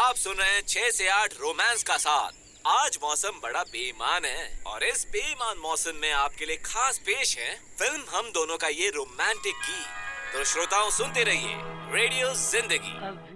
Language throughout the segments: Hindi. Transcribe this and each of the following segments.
आप सुन रहे हैं 6 से 8 रोमांस का साथ। आज मौसम बड़ा बेईमान है और इस बेईमान मौसम में आपके लिए खास पेश है फिल्म हम दोनों का ये रोमांटिक गीत। तो श्रोताओं सुनते रहिए रेडियो जिंदगी।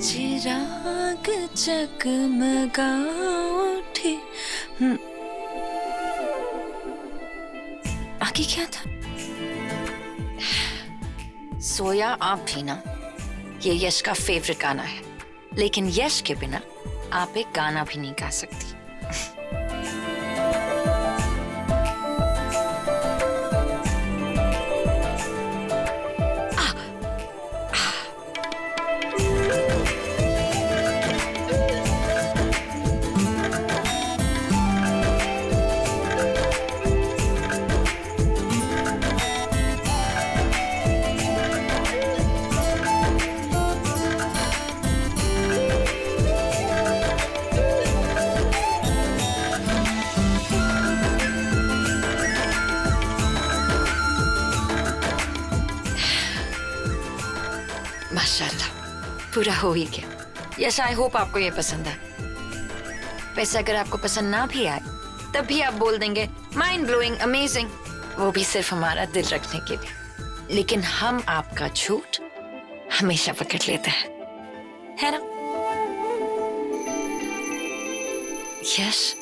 चिराग जगमगा उठे। आगे क्या था? सोया आप भी ना, ये यश का फेवरेट गाना है, लेकिन यश के बिना आप एक गाना भी नहीं गा सकती। माशाल्लाह, पूरा हो ही गया। यस, आई होप आपको ये पसंद है। वैसे अगर आपको पसंद ना भी आए तब भी आप बोल देंगे माइंड ब्लोइंग, अमेजिंग, वो भी सिर्फ हमारा दिल रखने के लिए। लेकिन हम आपका झूठ हमेशा पकड़ लेते हैं, है ना यश?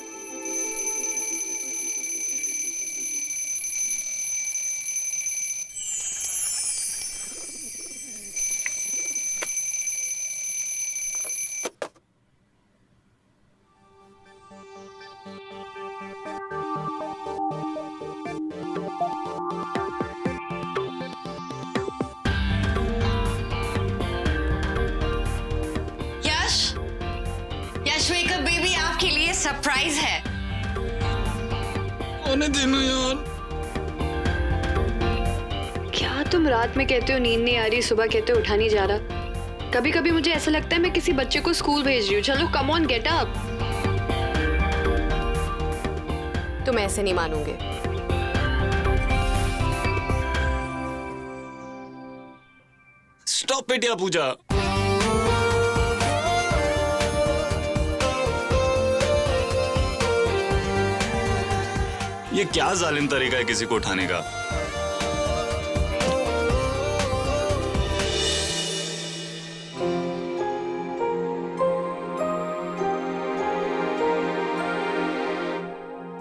यशवेका बेबी, आपके लिए सरप्राइज है। होने देना यार। क्या तुम रात में कहते हो नींद नहीं आ रही, सुबह कहते हो उठा नहीं जा रहा? कभी कभी मुझे ऐसा लगता है मैं किसी बच्चे को स्कूल भेज रही हूँ। चलो कम ऑन, गेट अप। तुम ऐसे नहीं मानोगे। स्टॉप इट या पूजा। ये क्या जालिम तरीका है किसी को उठाने का?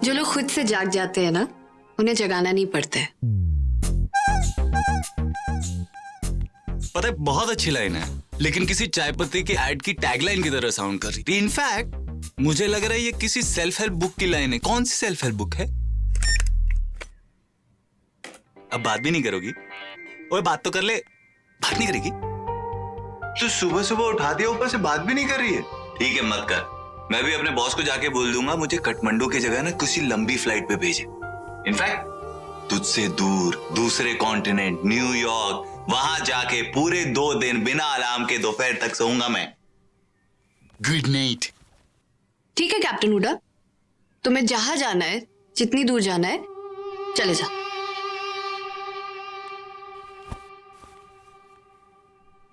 जो लोग खुद से जाग जाते हैं ना, उन्हें जगाना नहीं पड़ता है। पता है, बहुत अच्छी लाइन है, लेकिन किसी चाय पत्ती की एड की टैगलाइन की तरह साउंड कर रही थी। इनफैक्ट मुझे लग रहा है ये किसी सेल्फ हेल्प बुक की लाइन है। कौन सी सेल्फ हेल्प बुक है? अब बात भी नहीं करोगी? ओए बात तो कर ले। बात नहीं करेगी? तो सुबह सुबह उठा दिया, ऊपर से बात भी नहीं कर रही है। ठीक है, मत कर। मैं भी अपने बॉस को जाके बोल दूंगा मुझे काठमांडू की जगह ना किसी लंबी फ्लाइट पे भेजे। इनफैक्ट तुझसे दूर दूसरे कॉन्टिनेंट न्यूयॉर्क, वहां जाके पूरे 2 दिन बिना अलार्म के दोपहर तक सोऊंगा मैं। Good night. ठीक है कैप्टन हुडा, तुम्हें जहां जाना है, जितनी दूर जाना है, चले जा।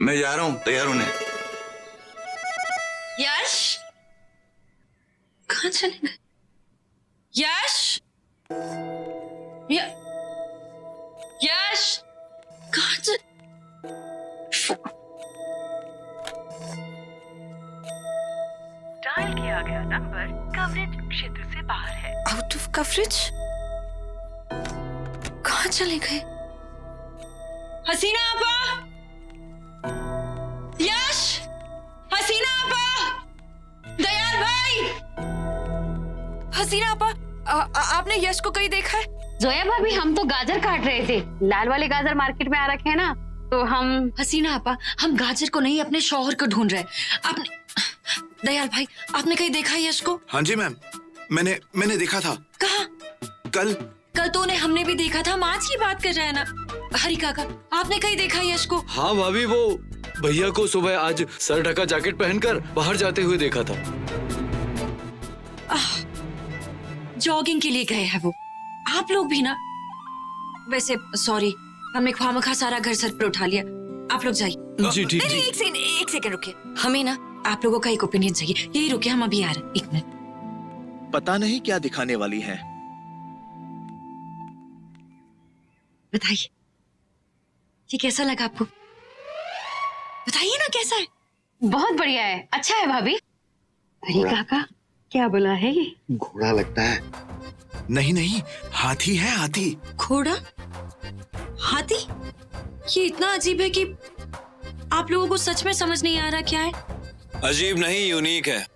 मैं जा रहा हूं, तैयार होने। यश कहाँ चले गए? यश, यश कहाँ डायल किया गया नंबर कवरेज क्षेत्र से बाहर है। Out of coverage? कहाँ चले गए? हसीना आपा, यश, हसीना आपा, दयाल भाई, हसीना आपा, आपने यश को कहीं देखा है? जोया भाभी, हम तो गाजर काट रहे थे। लाल वाले गाजर मार्केट में आ रखे हैं ना, तो हम। हसीना आपा, हम गाजर को नहीं अपने शौहर को ढूंढ रहे हैं। आपने, दयाल भाई, आपने कहीं देखा है यश को? हाँ जी मैम, मैंने देखा था। कहाँ? कल तो उन्हें हमने भी देखा था। हम आज की बात कर रहे हैं ना। हरी काका, आपने कहीं देखा है यश को? हाँ भाभी, वो भैया को सुबह आज सर ढका जैकेट पहनकर बाहर जाते हुए देखा था। जॉगिंग के लिए गए हैं वो। आप लोग भी ना। वैसे सॉरी, हमने ख्वामखा सारा घर सर पर उठा लिया। आप लोग जाइए। जी ठीक नहीं, एक सेकंड रुकिए। हमें ना आप लोगों का एक ओपिनियन चाहिए। यही रुकिए, हम अभी आ रहे हैं। 1 मिनट। पता नहीं क्या दिखाने वाली है। बताइए, ये कैसा लगा आपको? बताइए ना कैसा है? बहुत बढ़िया है, अच्छा है भाभी। हरी काका, क्या बोला है ये? घोड़ा लगता है। नहीं, हाथी है, हाथी। घोड़ा? हाथी? ये इतना अजीब है कि आप लोगों को सच में समझ नहीं आ रहा क्या है। अजीब नहीं, यूनिक है।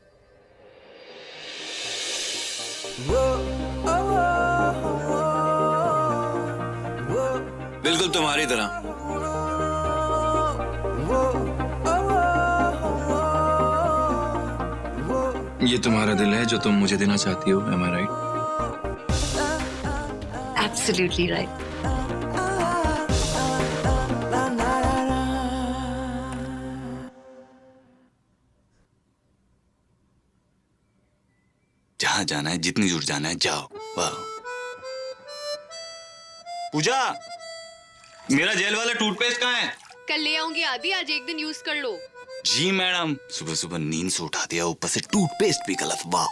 बिल्कुल तुम्हारी तरह। ये तुम्हारा दिल है जो तुम मुझे देना चाहती हो, am I right? Absolutely right. जहां जाना है, जितनी दूर जाना है, जाओ। वाह। पूजा, मेरा जेल वाला टूथपेस्ट कहाँ है? कल ले आऊंगी आदि, आज एक दिन यूज कर लो। जी मैडम। सुबह सुबह नींद से उठा दिया, ऊपर से टूथपेस्ट भी गलत। वाह।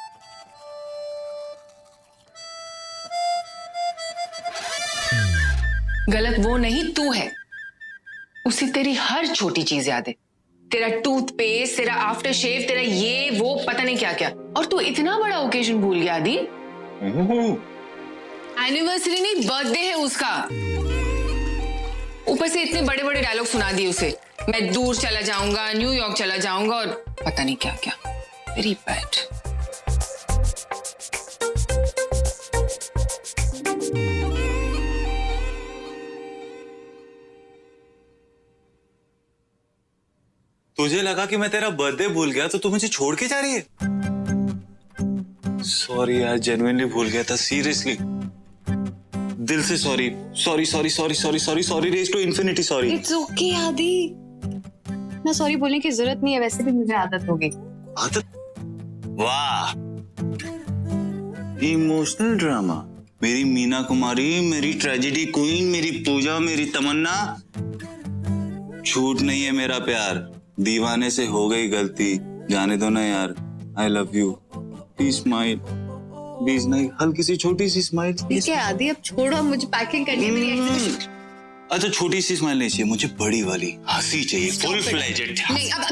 गलत वो नहीं, तू है। उसे तेरी हर छोटी चीज याद है। तेरा टूथपेस्ट, तेरा आफ्टर शेव, तेरा ये वो पता नहीं क्या क्या। और तू इतना बड़ा ओकेजन भूल गया दी। एनिवर्सरी नहीं, बर्थडे है उसका। ऊपर से इतने बड़े बड़े डायलॉग सुना दिए उसे। मैं दूर चला जाऊंगा, न्यूयॉर्क चला जाऊंगा और पता नहीं क्या क्या। Very bad. तुझे लगा कि मैं तेरा बर्थडे भूल गया तो तू मुझे छोड़ के जा रही है? सॉरी यार, जेन्युइनली भूल गया था, सीरियसली। दिल से sorry. Sorry raise to infinity sorry. It's okay Adi, ना सॉरी बोलने की जरूरत नहीं है, वैसे भी मुझे आदत हो गई। आदत? वाह, इमोशनल ड्रामा। मेरी मीना कुमारी, मेरी ट्रेजेडी क्वीन, मेरी पूजा, मेरी तमन्ना। झूठ नहीं है मेरा प्यार, दीवाने से हो गई गलती, जाने दो ना यार। I love you, please smile, please. नहीं, हल्की सी छोटी सी स्माइल। ठीक है आदि, अब छोड़ो, मुझे पैकिंग करनी है मेरी। अच्छा, छोटी सी स्माइल नहीं चाहिए मुझे, बड़ी वाली हंसी चाहिए, फुल फ्लेजेड। नहीं, अब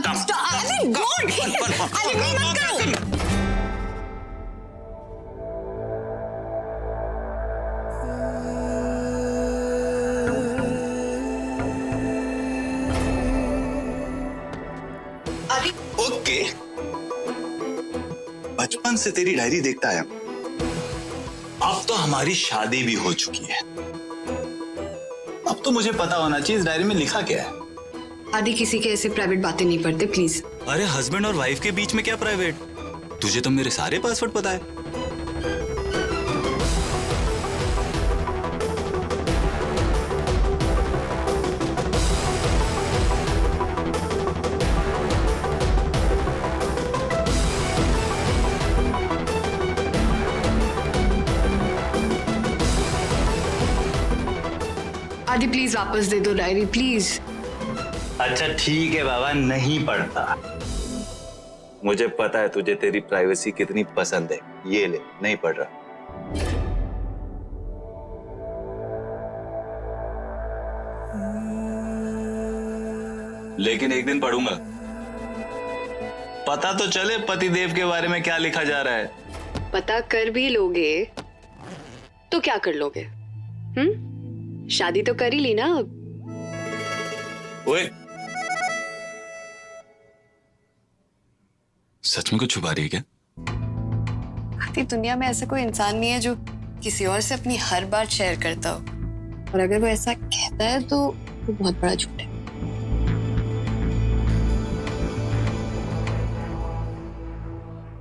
ओके, बचपन से तेरी डायरी देखता आया। अब तो हमारी शादी भी हो चुकी है। अब तो मुझे पता होना चाहिए इस डायरी में लिखा क्या है। आदि, किसी के ऐसे प्राइवेट बातें नहीं पढ़ते प्लीज। अरे हस्बैंड और वाइफ के बीच में क्या प्राइवेट? तुझे तो मेरे सारे पासवर्ड पता है। आदि प्लीज वापस दे दो डायरी, प्लीज। अच्छा ठीक है बाबा, नहीं पढ़ता। मुझे पता है तुझे तेरी प्राइवेसी कितनी पसंद है। ये ले, नहीं पढ़ रहा। लेकिन एक दिन पढ़ूंगा, पता तो चले पतिदेव के बारे में क्या लिखा जा रहा है। पता कर भी लोगे तो क्या कर लोगे? शादी तो कर ही ली ना अब। ओए, सच में कुछ छुपा रही है क्या? आती दुनिया में ऐसा कोई इंसान नहीं है जो किसी और से अपनी हर बात शेयर करता हो, और अगर वो ऐसा कहता है तो वो बहुत बड़ा झूठ है।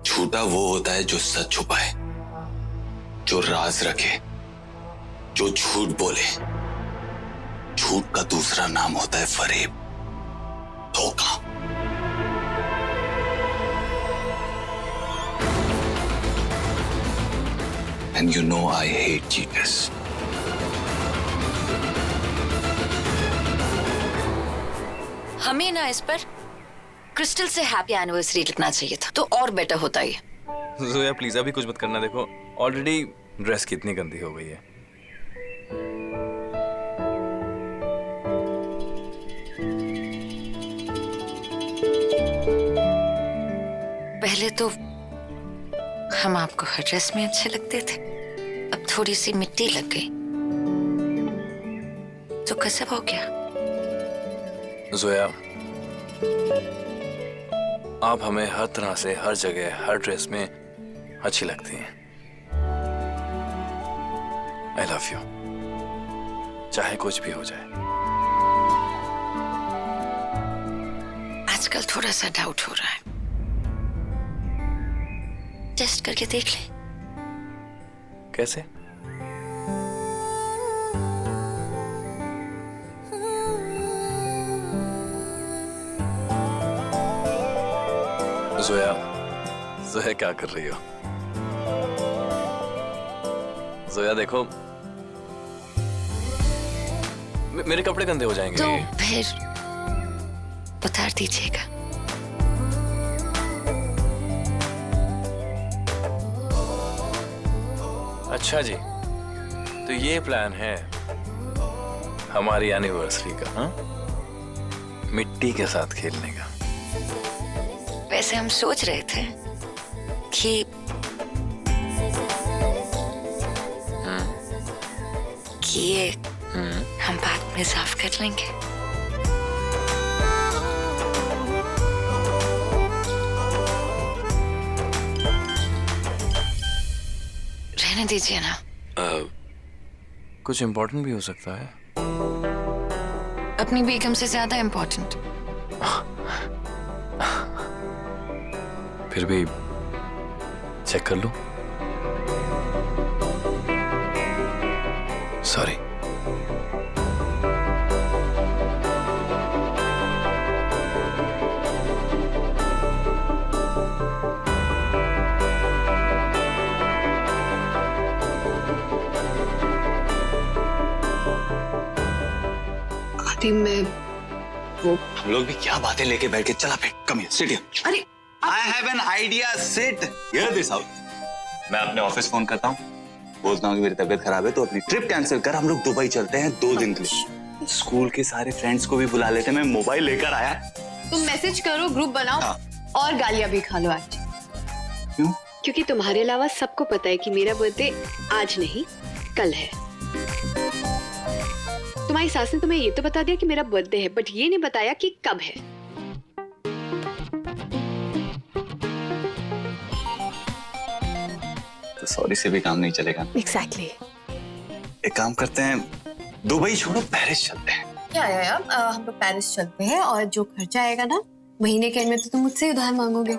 झूठा वो होता है जो सच छुपाए, जो राज रखे, जो झूठ बोले। झूठ का दूसरा नाम होता है फरेब, धोखा। And you know I hate cheaters. हमें ना इस पर क्रिस्टल से हैप्पी एनिवर्सरी लिखना चाहिए था, तो और बेटर होता ये। जोया प्लीज अभी कुछ मत करना, देखो ऑलरेडी ड्रेस कितनी गंदी हो गई है। पहले तो हम आपको हर ड्रेस में अच्छे लगते थे, अब थोड़ी सी मिट्टी लग गई तो कसब हो गया। जोया आप हमें हर तरह से, हर जगह, हर ड्रेस में अच्छी लगती हैं। आई लव यू, चाहे कुछ भी हो जाए। आजकल थोड़ा सा डाउट हो रहा है, टेस्ट करके देख ले। कैसे? जोया, जोया क्या कर रही हो? जोया देखो, मेरे कपड़े गंदे हो जाएंगे। तो फिर उतार दीजिएगा। अच्छा जी, तो ये प्लान है हमारी एनिवर्सरी का, हाँ? मिट्टी के साथ खेलने का। वैसे हम सोच रहे थे कि ये हम बाद में साफ कर लेंगे। रहने दीजिए ना। कुछ इम्पोर्टेंट भी हो सकता है। अपनी बेगम से ज्यादा इम्पोर्टेंट। फिर भी चेक कर लूं? सॉरी। में वो हम लोग भी क्या बातें लेके बैठ के, चला बैठ, कम हियर, सिट हियर। अरे I have an idea, sit here this out. मैं अपने ऑफिस फोन करता हूँ, बोलता हूँ कि मेरी तबीयत खराब है तो अपनी ट्रिप कैंसिल कर, हम लोग दुबई चलते हैं 2 दिन के लिए। स्कूल के सारे फ्रेंड्स को भी बुला लेते हैं, मैं मोबाइल लेकर आया। तुम मैसेज करो, ग्रुप बनाओ। हाँ। और गालियां भी खा लो आज। क्यों? क्योंकि तुम्हारे अलावा सबको पता है कि मेरा बर्थडे आज नहीं कल है। तुम्हारी सास ने तुम्हें ये तो बता दिया कि मेरा बर्थडे है, बट ये नहीं बताया कि कब है। तो सॉरी से भी काम नहीं चलेगा। एग्जैक्टली। एक काम करते हैं, दुबई छोड़ो पेरिस चलते हैं। क्या यार, हम लोग पेरिस चलते हैं और जो खर्चा आएगा ना महीने के एंड में तो तुम मुझसे उधार मांगोगे।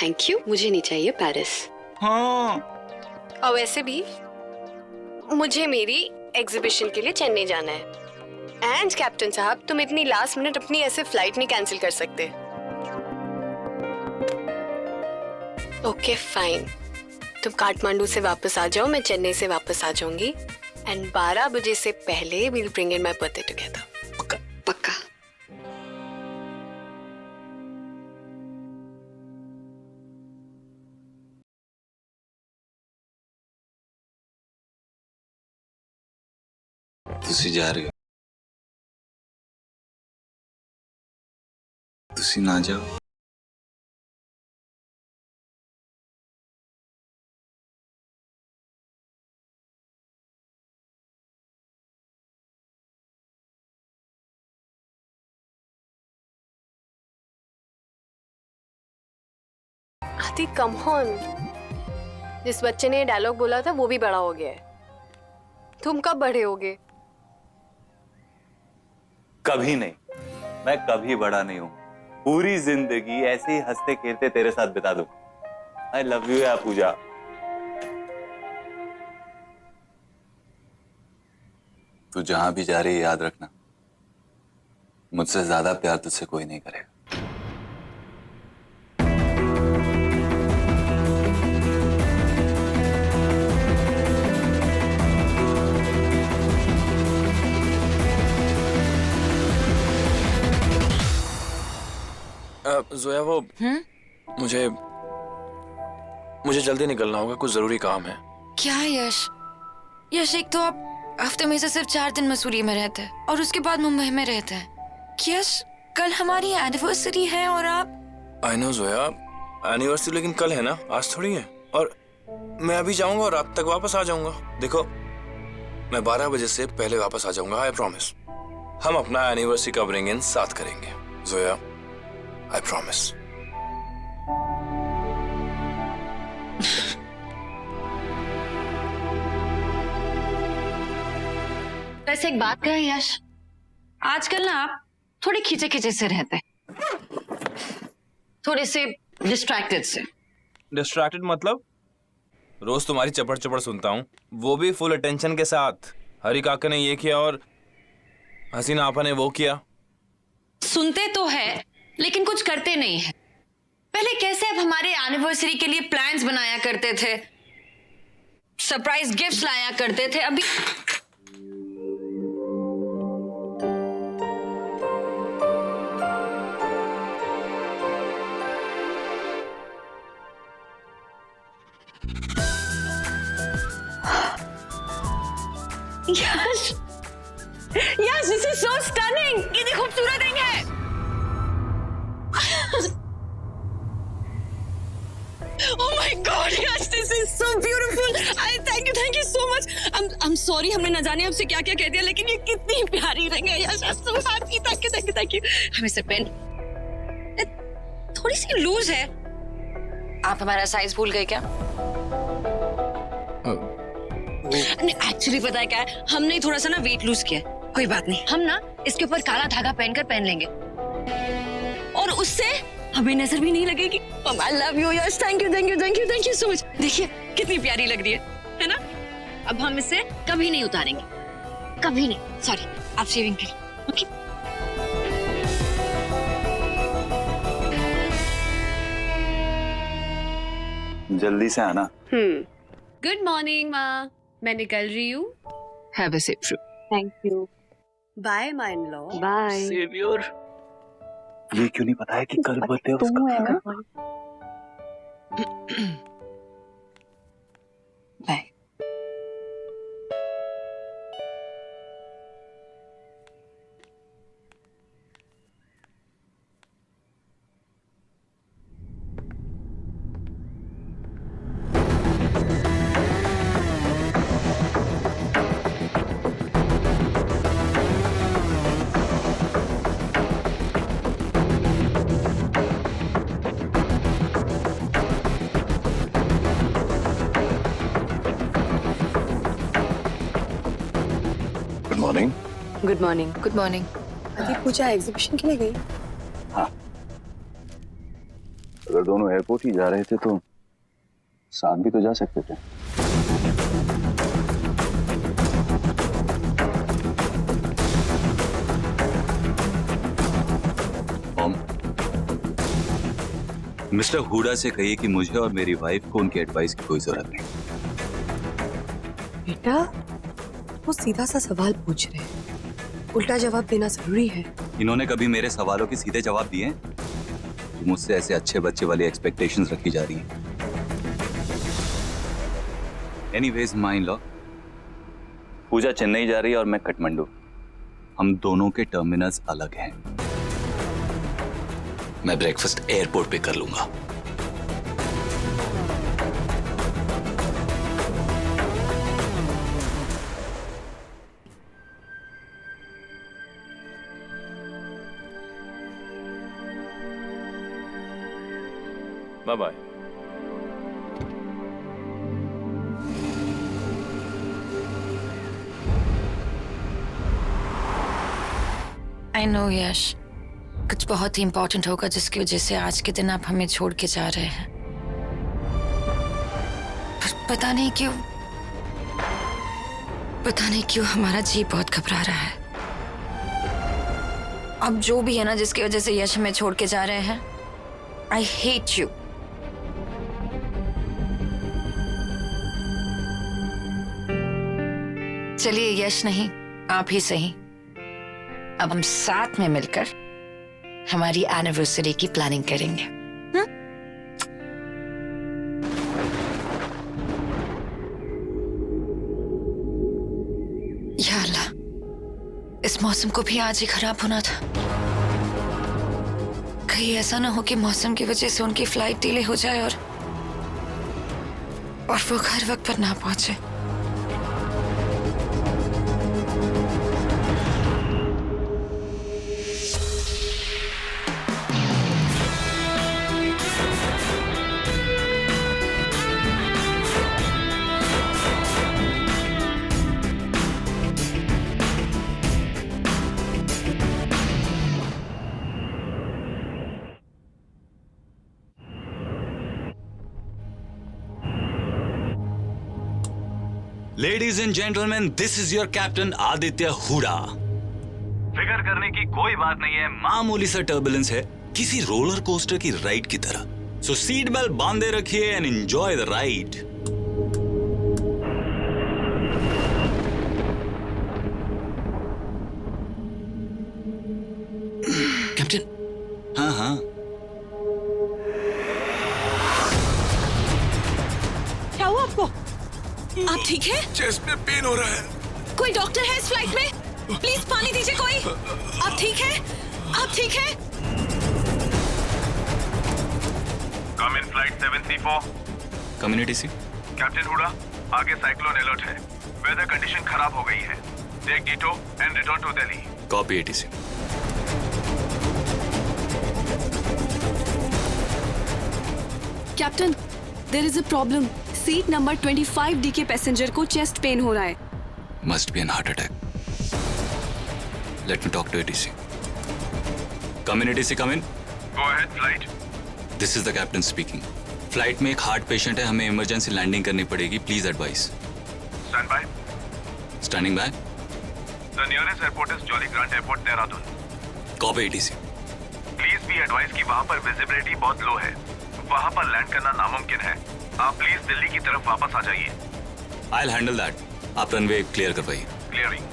थैंक यू, मुझे नहीं चाहिए पेरिस। हाँ। और वैसे भी मुझे मेरी एग्जीबिशन के लिए चेन्नई जाना है। एंड कैप्टन साहब, तुम इतनी लास्ट मिनट अपनी ऐसे फ्लाइट नहीं कैंसिल कर सकते। ओके फाइन, तुम काठमांडू से वापस आ जाओ, मैं चेन्नई से वापस आ जाऊंगी। एंड 12 बजे से पहले we'll bring in my birthday together. पक्का? पक्का। तुसी जा रही हो? तुसी ना जाओ। आदि कम ऑन, जिस बच्चे ने ये डायलॉग बोला था वो भी बड़ा हो गया है। तुम कब बड़े होगे? कभी नहीं, मैं कभी बड़ा नहीं हूँ। पूरी जिंदगी ऐसे ही हंसते खेलते तेरे साथ बिता दूं। आई लव यू यार पूजा। तू जहां भी जा रही है याद रखना, मुझसे ज्यादा प्यार तुझसे कोई नहीं करेगा। जोया वो मुझे जल्दी निकलना होगा, कुछ जरूरी काम है। क्या यश? यश, एक तो आप हफ्ते में से सिर्फ 4 दिन मसूरी में रहते हैं और उसके बाद मुंबई में रहते हैं। यश, कल हमारी एनिवर्सरी है और आप। आई नो जोया, एनिवर्सरी लेकिन कल है ना, आज थोड़ी है। और मैं अभी जाऊंगा और रात तक वापस आ जाऊंगा। देखो, मैं 12 बजे से पहले वापस आ जाऊंगा, आई प्रॉमिस। हम अपना एनिवर्सरी का ब्रिंग इन साथ करेंगे जोया, आई प्रॉमिस। वैसे एक बात कहें यश, आजकल ना आप थोड़े खींचे खींचे से रहते हैं, थोड़े से डिस्ट्रैक्टेड से। डिस्ट्रैक्टेड मतलब? रोज तुम्हारी चपड़ चपड़ सुनता हूँ, वो भी फुल अटेंशन के साथ। हरी काका ने ये किया और हसीना आपा ने वो किया। सुनते तो है लेकिन कुछ करते नहीं है। पहले कैसे आप हमारे एनिवर्सरी के लिए प्लान्स बनाया करते थे, सरप्राइज गिफ्ट्स लाया करते थे, अभी यश, यश, दिस इज सो स्टनिंग। कितनी खूबसूरत रिंग है। Oh my God, Yash, this is so beautiful. Thank you so much. I'm sorry, हमने न जाने आपसे क्या क्या कह दिया, लेकिन ये कितनी प्यारी रिंग है यश। I'm so happy. Thank you. हमें से पेन थोड़ी सी लूज है। आप हमारा साइज भूल गए क्या? एक्चुअली पता है क्या है, हमने थोड़ा सा ना वेट लूज किया है। कोई बात नहीं, हम ना इसके ऊपर काला धागा पहन लेंगे और उससे हमें नजर भी नहीं लगेगी। I love you Yash, thank you so much। देखिए कितनी प्यारी लग रही है ना? अब हम इसे कभी नहीं उतारेंगे, कभी नहीं। सॉरी, आप शेविंग करिए। ओके। जल्दी से आना। गुड मॉर्निंग माँ, मैं निकल रही हूँ। Have a safe trip. Thank you. Bye my in law. Bye. Saviour. ये क्यों नहीं पता है कि कल बर्थडे उसका? Bye. Good morning. Good morning. अभी पूजा एग्जीबिशन के लिए गई? हाँ, अगर दोनों एयरपोर्ट ही जा रहे थे तो साथ भी तो जा सकते थे। मिस्टर हुडा से कहिए कि मुझे और मेरी वाइफ को उनकी एडवाइस की कोई जरूरत नहीं। बेटा, वो सीधा सा सवाल पूछ रहे हैं, उल्टा जवाब देना जरूरी है। इन्होंने कभी मेरे सवालों के सीधे जवाब दिए हैं? मुझसे ऐसे अच्छे बच्चे वाली एक्सपेक्टेशंस रखी जा रही हैं। एनीवेज माय इन लॉ, पूजा चेन्नई जा रही है और मैं काठमांडू। हम दोनों के टर्मिनल्स अलग हैं। मैं ब्रेकफास्ट एयरपोर्ट पे कर लूंगा। Bye bye. I know Yash, कुछ बहुत ही इम्पोर्टेंट होगा जिसकी वजह से आज के दिन आप हमें छोड़ के जा रहे हैं। पर पता नहीं क्यों हमारा जी बहुत घबरा रहा है। अब जो भी है ना जिसकी वजह से यश हमें छोड़ के जा रहे हैं, आई हेट यू। चलिए यश नहीं, आप ही सही, अब हम साथ में मिलकर हमारी एनिवर्सरी की प्लानिंग करेंगे। या अल्लाह, इस मौसम को भी आज ही खराब होना था। कहीं ऐसा ना हो कि मौसम की वजह से उनकी फ्लाइट डिले हो जाए और वो घर वक्त पर ना पहुंचे। Ladies and gentleman, this is your captain Aditya Hooda. फिकर करने की कोई बात नहीं है, मामूली सा टर्बुलेंस है, किसी रोलर कोस्टर की राइड की तरह। सो सीट बेल्ट बांधे रखिए and enjoy the ride. Captain. हाँ हाँ, क्या हुआ आपको? आप ठीक है? चेस्ट में पेन हो रहा है। कोई डॉक्टर है इस फ्लाइट में? प्लीज पानी दीजिए कोई। आप ठीक है? आप ठीक है? Come in flight 734। Community C. Captain Hooda, आगे साइक्लोन अलर्ट है, वेदर कंडीशन खराब हो गई है। Take ditto and return to Delhi. Copy ATC. Captain, there is a problem. Seat number 25D के पैसेंजर को चेस्ट पेन हो रहा है। Must be an heart attack. Let me talk to ATC. Come in, ATC, come in. Go ahead, flight. This is the captain speaking. Flight में एक हार्ट पेशेंट है, हमें इमरजेंसी लैंडिंग करनी पड़ेगी, please advice. Stand by. Standing bye. The nearest airport is Jolly Grant Airport, Dehradun. Copy ATC. Please be advised कि वहाँ पर विजिबिलिटी बहुत लो है, वहाँ पर लैंड करना नामुमकिन है। आप प्लीज दिल्ली की तरफ वापस आ जाइए। I'll handle that. आप रनवे क्लियर करवाइए। क्लियरिंग।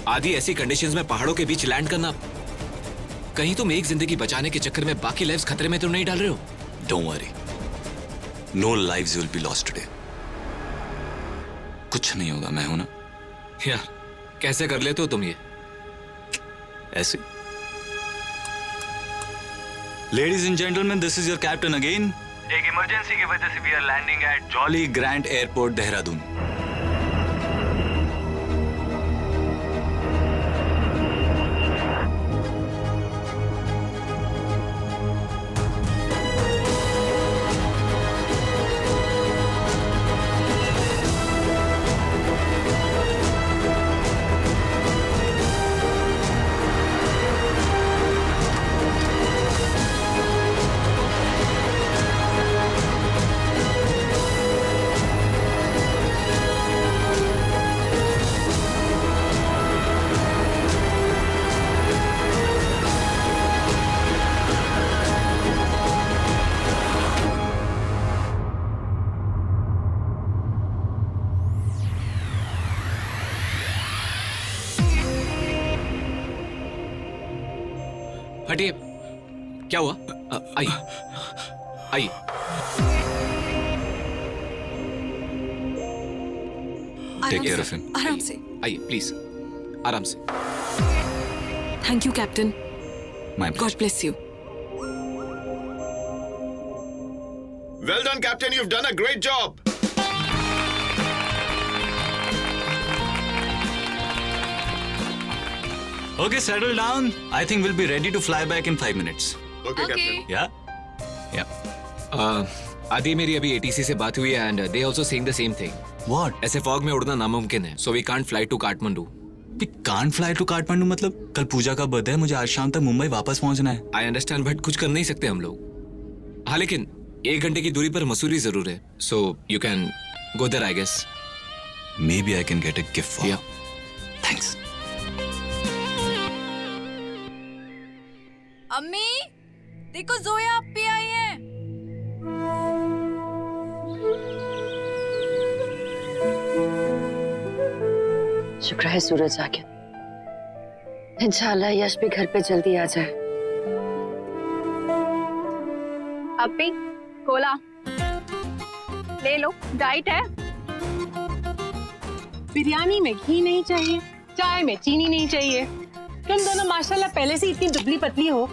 आदि ऐसी कंडीशंस में पहाड़ों के बीच लैंड करना, कहीं तुम एक जिंदगी बचाने के चक्कर में बाकी लाइव्स खतरे में तो नहीं डाल रहे हो? Don't worry. No lives will be lost today. कुछ नहीं होगा, मैं हूं ना। यार कैसे कर लेते हो तुम ये? ऐसे। Ladies and gentlemen, this is your captain again. एक इमरजेंसी की वजह से we are landing at Jolly Grant airport, Dehradun. हटिए, क्या हुआ? आइए आइए। Take care of him. आराम से। आइए प्लीज, आराम से। Thank you captain. My God bless you. Well done, Captain. You've done a great job. Okay, settle down. I think we'll be ready to fly back in 5 minutes. Okay, Captain. Yeah? आदि, मेरी अभी ATC से बात हुई है and they also saying the same thing. What? ऐसे फॉग में उड़ना नामुमकिन है, so we can't fly to Kathmandu. Can't fly to Kathmandu मतलब कल पूजा का बर्थडे है, मुझे आज शाम तक मुंबई वापस पहुंचना है। आई अंडरस्टैंड बट कुछ कर नहीं सकते हम लोग। हाँ लेकिन 1 घंटे की दूरी पर मसूरी जरूर है, so you can go there I guess. Maybe I can get a gift for you. Thanks. अम्मी देखो जोया आप पे आई है। शुक्र है सूरज आ गया। इंशाल्लाह यश भी घर पे जल्दी आ जाए। अपी कोला ले लो, डाइट है। बिरयानी में घी नहीं चाहिए, चाय में चीनी नहीं चाहिए। तुम दोनों माशाल्लाह पहले से इतनी दुबली पतली हो,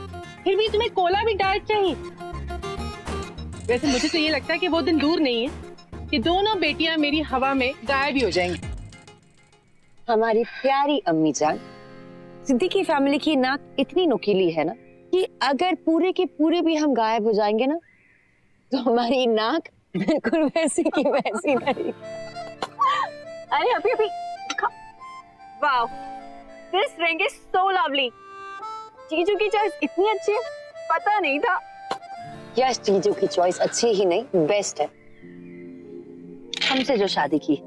फिर भी तुम्हें कोला भी डाइट चाहिए। वैसे मुझे तो ये लगता है कि वो दिन दूर नहीं है कि दोनों बेटियां मेरी हवा में गायब ही हो जाएंगी। हमारी प्यारी अम्मी जान, सिद्दीकी फैमिली की नाक इतनी नुकीली है ना कि अगर पूरे के पूरे भी हम गायब हो जाएंगे ना तो हमारी नाक बिल्कुल वैसी की वैसी नहीं। अरे अभी wow, this ring is so lovely. जीजू की चॉइस इतनी अच्छी है, पता नहीं था। यश जीजू की चॉइस अच्छी ही नहीं बेस्ट है, हमसे जो शादी की।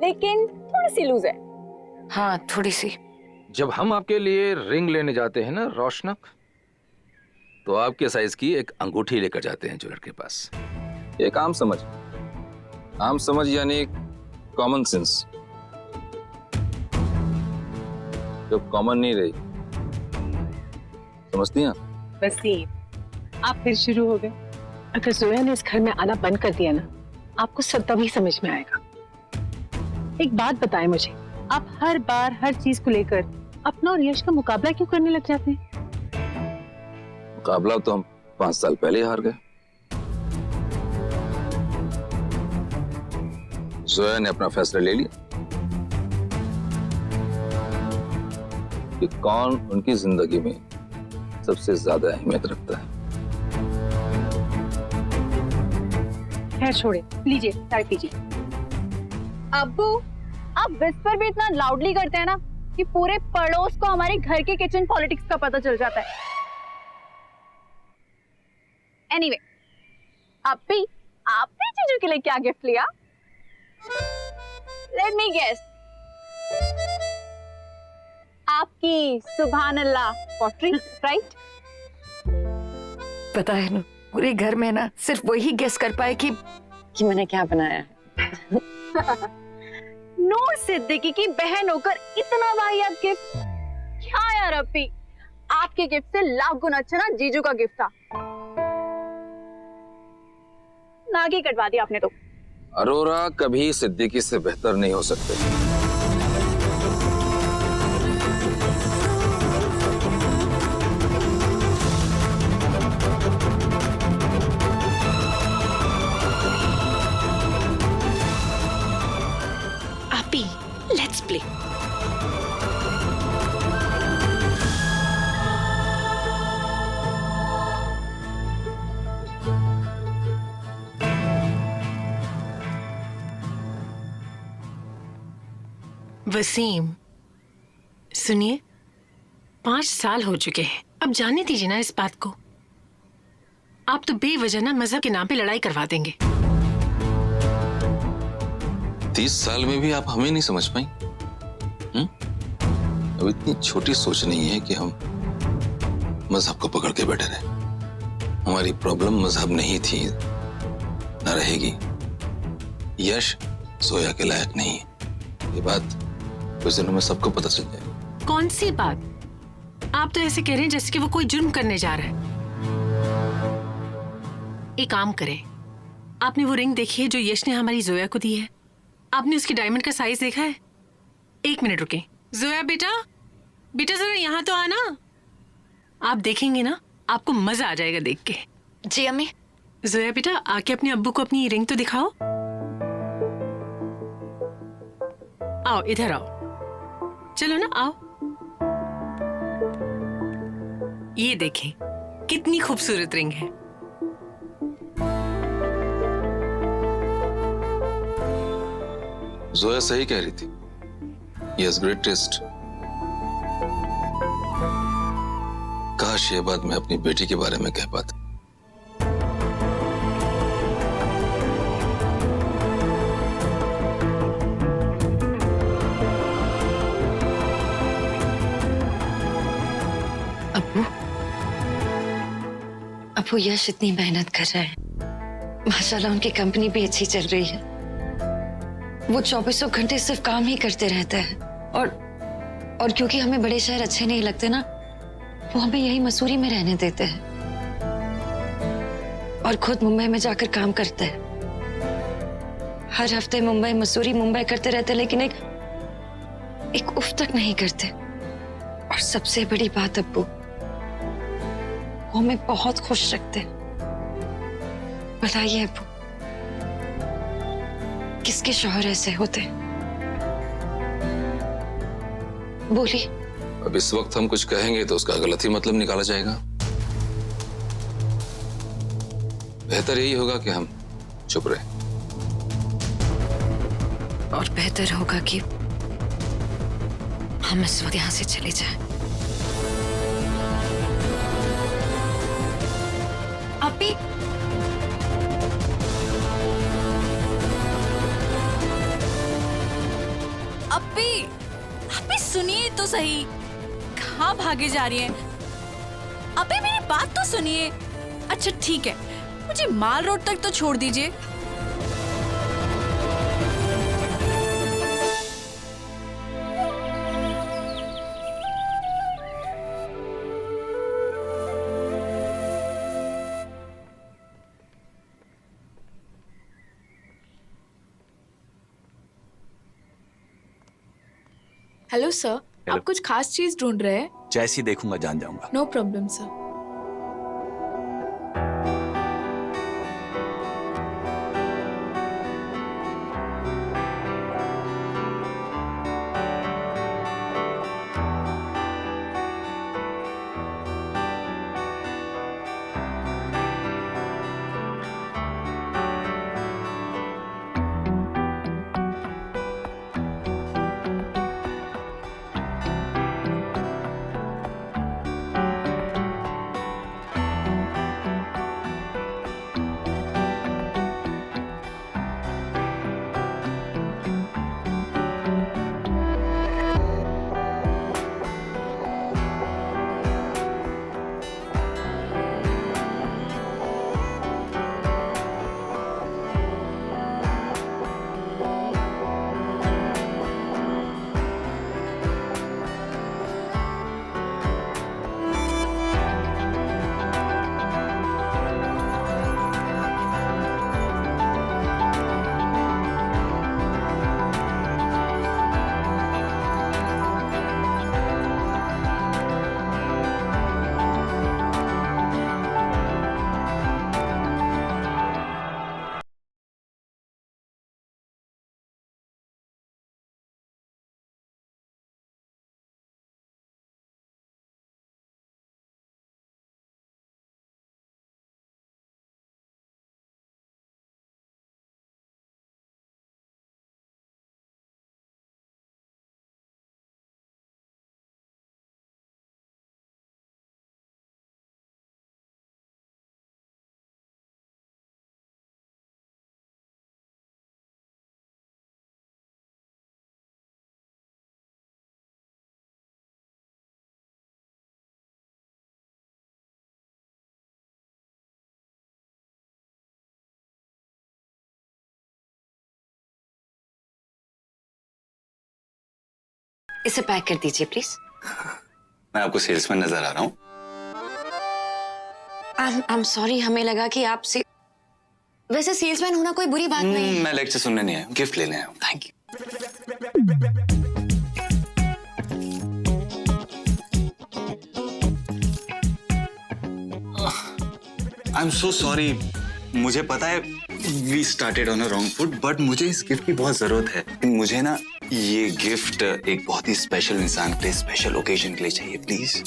लेकिन थोड़ी सी लूज है। हाँ थोड़ी सी। जब हम आपके लिए रिंग लेने जाते हैं ना रोशनक, तो आपके साइज की एक अंगूठी लेकर जाते हैं ज्वेलर के पास। एक आम समझ यानी कॉमन सेंस जो कॉमन नहीं रही, समझती हैं? वसीम आप फिर शुरू हो गए। अगर जोया ने इस घर में आना बंद कर दिया ना, आपको सब तभी समझ में आएगा। एक बात बताएं मुझे, आप हर बार हर चीज को लेकर अपना और यश का मुकाबला क्यों करने लग जाते हैं? मुकाबला तो हम 5 साल पहले हार गए। जोया ने अपना फैसला ले लिया कि कौन उनकी जिंदगी में सबसे ज्यादा अहमियत रखता है। खैर छोड़े, लीजिए चाय पीजिए। अब्बू आप विस्पर भी इतना लाउडली करते हैं ना कि पूरे पड़ोस को हमारे घर के किचन पॉलिटिक्स का पता चल जाता है। एनीवे, अब्बी आपने जीजू के लिए क्या गिफ्ट लिया? लेट मी गेस, आपकी सुभान अल्लाह पॉटरी, राइट? पता है ना, पूरे घर में ना सिर्फ वही गेस कर पाए कि मैंने क्या बनाया। नो सिद्दीकी की बहन होकर इतना वाहियात गिफ्ट क्या यार अप्पी, आपके गिफ्ट से लाख गुना अच्छा ना जीजू का गिफ्ट था। नाक ही कटवा दिया आपने तो। अरोरा कभी सिद्दीकी से बेहतर नहीं हो सकते। आपी लेट्स प्ले। वसीम सुनिए, 5 साल हो चुके हैं, अब जाने दीजिए ना इस बात को। आप तो बेवजह ना मजहब के नाम पे लड़ाई करवा देंगे। 30 साल में भी आप हमें नहीं समझ पाई? अब इतनी छोटी सोच नहीं है कि हम मजहब को पकड़ के बैठे रहे। हमारी प्रॉब्लम मजहब नहीं थी, ना रहेगी। यश सोया के लायक नहीं है, ये बात कुछ दिनों में सबको पता चल जाएगी। कौन सी बात? आप तो ऐसे कह रहे हैं जैसे कि वो कोई जुर्म करने जा रहा है। एक काम करें, आपने वो रिंग देखी है जो यश ने हमारी जोया को दी है? आपने उसकी डायमंड का साइज देखा है? 1 मिनट रुके। जोया बेटा, बेटा जरा यहाँ तो आना। आप देखेंगे ना, आपको मजा आ जाएगा देख के। जी अम्मी। जोया बेटा आके अपने अब्बू को अपनी रिंग तो दिखाओ। आओ इधर आओ, चलो ना आओ। ये देखें कितनी खूबसूरत रिंग है। जोया सही कह रही थी, यस, ग्रेट टेस्ट। काश ये बात मैं अपनी बेटी के बारे में कह पाता। अब्बू यश इतनी मेहनत कर रहे हैं, माशाल्लाह उनकी कंपनी भी अच्छी चल रही है। वो 24 घंटे सिर्फ काम ही करते रहते हैं और क्योंकि हमें बड़े शहर अच्छे नहीं लगते ना, वो हमें यही मसूरी में रहने देते हैं और खुद मुंबई में जाकर काम करते हैं। हर हफ्ते मुंबई मुंबई करते रहते, लेकिन एक उफ तक नहीं करते। और सबसे बड़ी बात अब्बू, वो हमें बहुत खुश रखते हैं। बताइए अब्बू, किसके शौहर ऐसे होते? बोलिए। अब इस वक्त हम कुछ कहेंगे तो उसका गलत ही मतलब निकाला जाएगा। बेहतर यही होगा कि हम चुप रहे। और बेहतर होगा कि हम इस वक्त यहां से चले जाएं। अपी, अपी सुनिए तो सही, कहाँ भागे जा रही हैं? अपी मेरी बात तो सुनिए। अच्छा ठीक है, मुझे माल रोड तक तो छोड़ दीजिए। हेलो सर, आप कुछ खास चीज ढूंढ रहे हैं? जैसी देखूंगा जान जाऊंगा। No problem sir. इसे पैक कर दीजिए प्लीज। मैं आपको सेल्समैन नजर आ रहा हूँ? आई एम सॉरी, हमें लगा कि आप वैसे सेल्समैन होना कोई बुरी बात नहीं। मैं लेक्चर सुनने नहीं आया, गिफ्ट लेने आया हूँ। Thank you. I am so sorry. मुझे पता है we started on a wrong foot, but मुझे इस गिफ्ट की बहुत जरूरत है। मुझे ना ये गिफ्ट एक बहुत ही स्पेशल इंसान के लिए, स्पेशल ओकेजन के लिए चाहिए, प्लीज।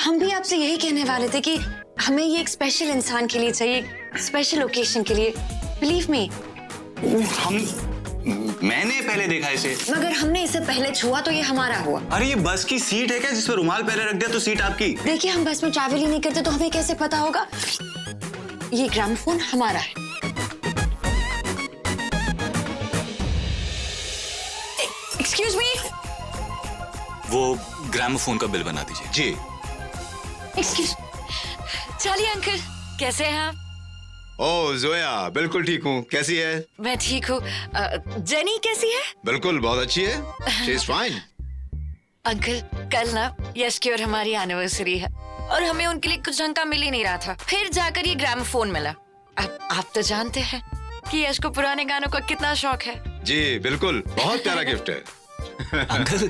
हम भी आपसे यही कहने वाले थे कि हमें ये एक स्पेशल इंसान के लिए चाहिए, स्पेशल ओकेजन के लिए। Believe me. मैंने पहले देखा इसे। मगर हमने इसे पहले छुआ तो ये हमारा हुआ। अरे ये बस की सीट है क्या जिसमें रुमाल पहले रख दिया तो सीट आपकी? देखिए हम बस में ट्रैवल ही नहीं करते तो हमें कैसे पता होगा? ये ग्रामोफोन हमारा है। Excuse me. वो ग्रामोफोन का बिल बना दीजिए। जी। एक्सक्यूज। चलिए अंकल, कैसे हैं आप? ओह जोया, बिल्कुल ठीक हूँ। कैसी है? मैं ठीक हूँ। जेनी कैसी है? बिल्कुल बहुत अच्छी है। She is fine. अंकल कल ना यश की और हमारी एनिवर्सरी है और हमें उनके लिए कुछ ढंग का मिल ही नहीं रहा था। फिर जाकर ये ग्रामोफोन मिला। अब आप तो जानते हैं कि यश को पुराने गानों का कितना शौक है। जी बिल्कुल, बहुत प्यारा गिफ्ट है। अंकल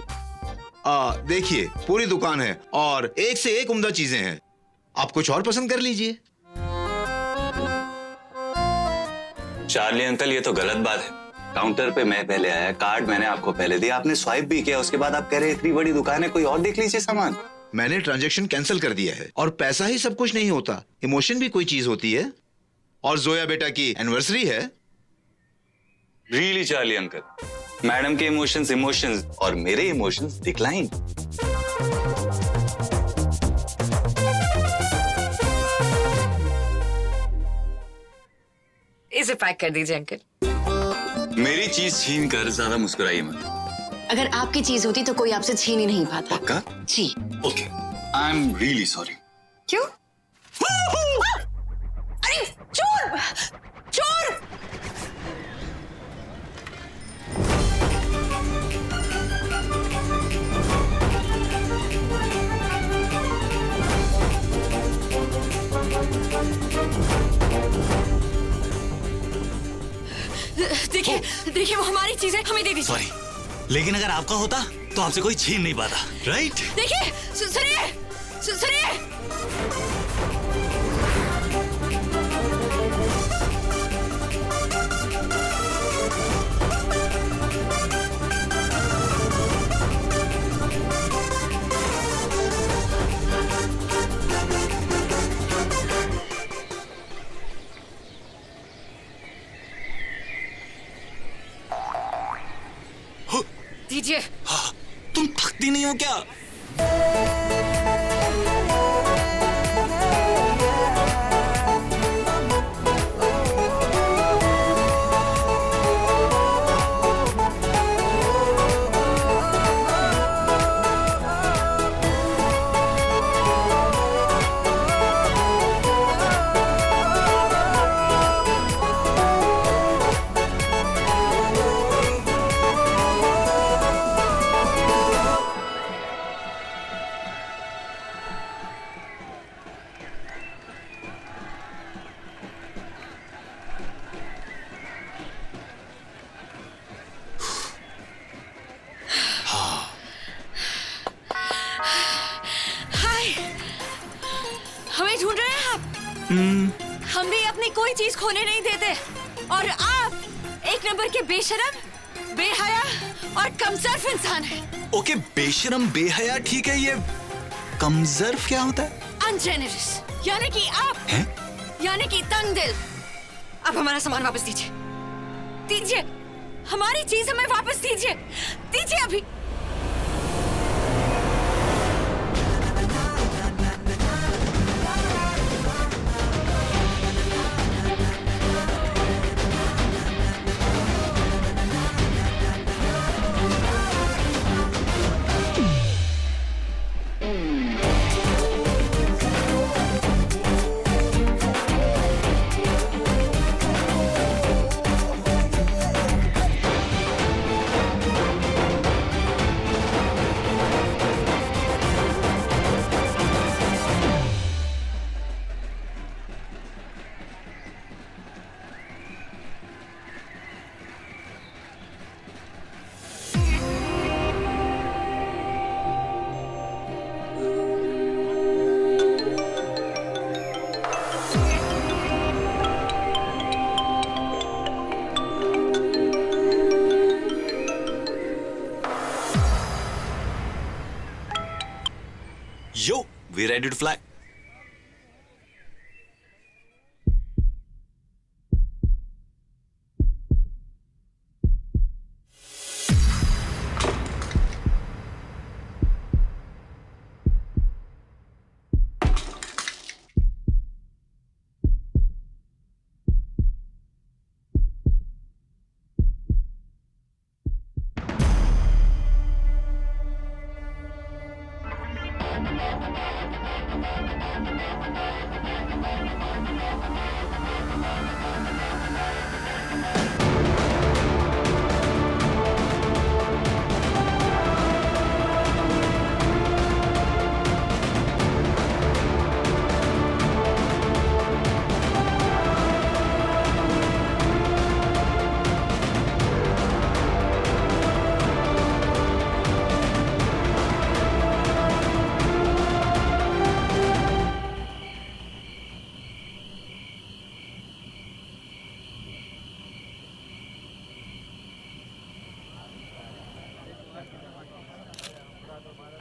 देखिए पूरी दुकान है और एक से एक उम्दा चीजें हैं। आप कुछ और पसंद कर लीजिए। चार्ली अंकल, ये तो गलत बात है। काउंटर पे मैं पहले आया, कार्ड मैंने आपको पहले दिया, आपने स्वाइप भी किया, उसके बाद आप कह रहे हैं इतनी बड़ी दुकान है, कोई और देख लीजिए सामान। मैंने ट्रांजैक्शन कैंसिल कर दिया है और पैसा ही सब कुछ नहीं होता, इमोशन भी कोई चीज होती है। और जोया बेटा की एनिवर्सरी है। रियली चार्ली अंकल, मैडम के इमोशंस और मेरे इमोशंस डिक्लाइन। इसे पैक कर दीजिए अंकल। मेरी चीज छीन कर ज्यादा मुस्कुराइए मत। अगर आपकी चीज होती तो कोई आपसे छीन ही नहीं पाता। पक्का? जी। Okay, I am really sorry. क्यों? अरे चोर! चोर! देखिए देखिए वो हमारी चीजें हमें दे दीजिए। सॉरी, लेकिन अगर आपका होता तो आपसे कोई छीन नहीं पाता, राइट? देखिए सुनिए, सुनिए। दीजिए। हाँ, तुम थकती नहीं हो क्या? हमें ढूंढ रहे हैं आप? हम भी अपनी कोई चीज खोने नहीं देते और आप एक नंबर के बेशरम, बेहया और कमजोर इंसान हैं। ओके, बेशरम बेहया ठीक है, ये कमजोर क्या होता है? अनजेनरस, यानी कि आप हैं? यानी कि तंग दिल। अब हमारा सामान वापस दीजिए, दीजिए हमारी चीज हमें वापस दीजिए, दीजिए अभी। Yo, we ready to fly?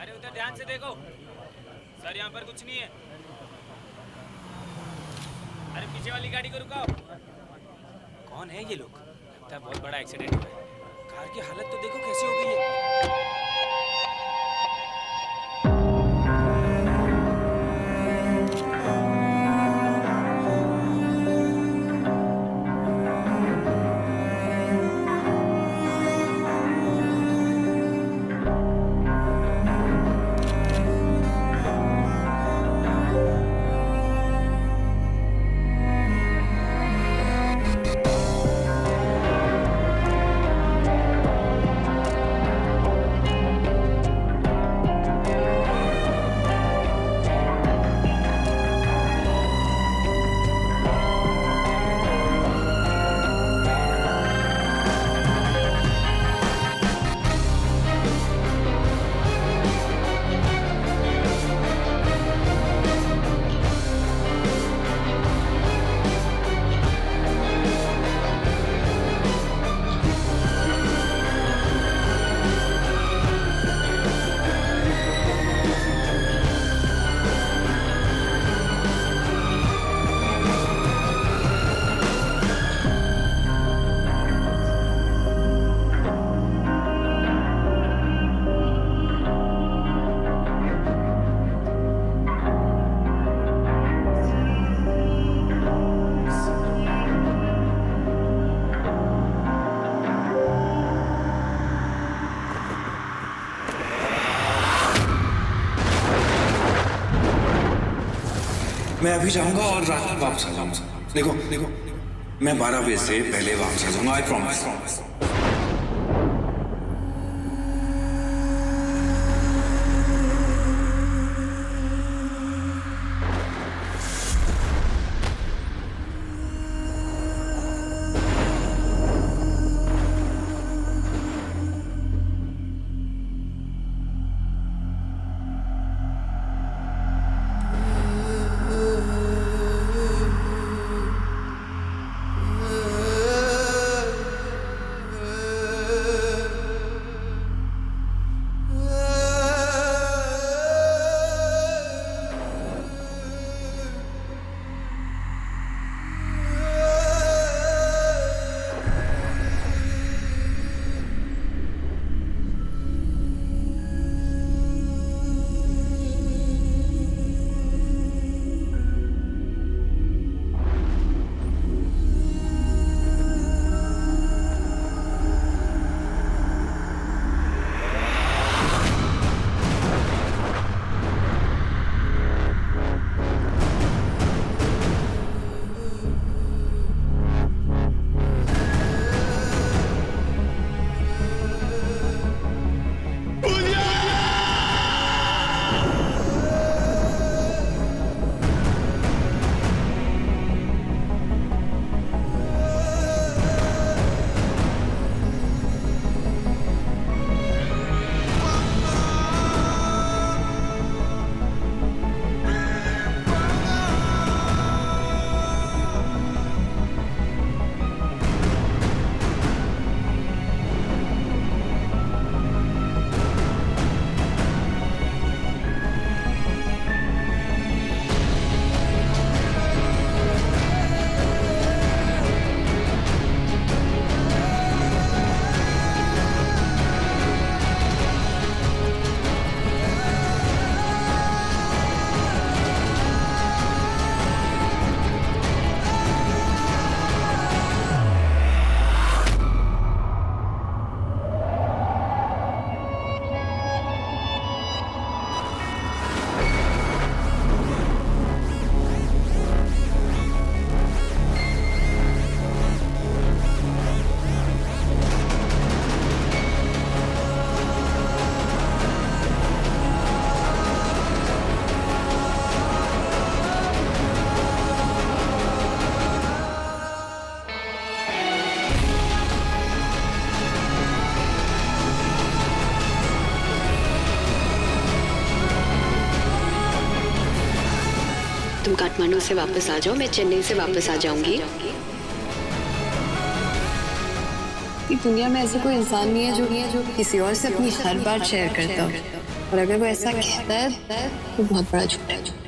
अरे उधर ध्यान से देखो सर, यहाँ पर कुछ नहीं है। अरे पीछे वाली गाड़ी को रुकाओ। कौन है ये लोग? लगता है बहुत बड़ा एक्सीडेंट हुआ है। कार की हालत तो देखो कैसी हो गई है। मैं अभी जाऊंगा और रात को वापस आ जाऊंगा। देखो देखो, मैं 12 बजे से पहले वापस आ जाऊंगा, आई प्रॉमिस। तुम काठमांडू से वापस आ जाओ, मैं चेन्नई से वापस आ जाऊंगी। दुनिया में ऐसा कोई इंसान नहीं है जो किसी और से अपनी हर बात शेयर करता हो, और अगर वो ऐसा कहता है तो बहुत बड़ा झूठ है।